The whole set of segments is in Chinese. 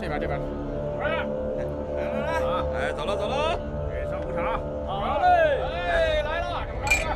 这边这边。来来，哎，走了走了，给上午茶。好嘞，哎，来了，这边。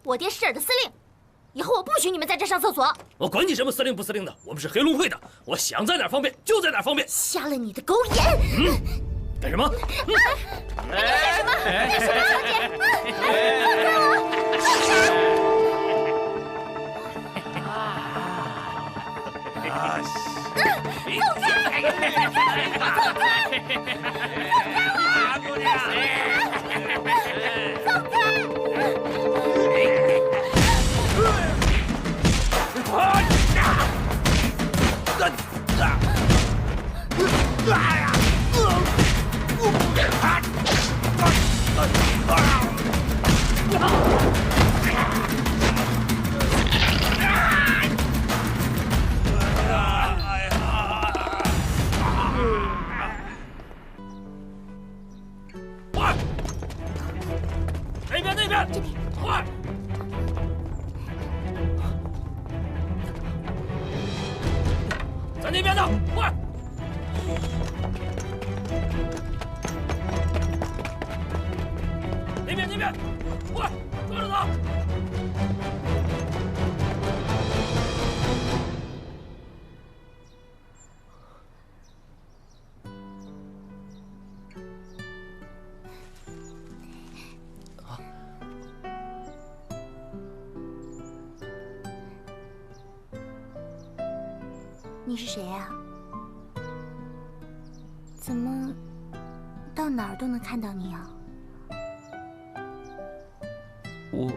我爹是这儿的司令，以后我不许你们在这上厕所。我管你什么司令不司令的，我们是黑龙会的，我想在哪儿方便就在哪儿方便。瞎了你的狗眼！干什么？你干什么？干什么，小姐？放开我！放开！那边，快！在那边呢，快！那边，快！跟着走。你是谁呀？怎么到哪儿都能看到你啊？我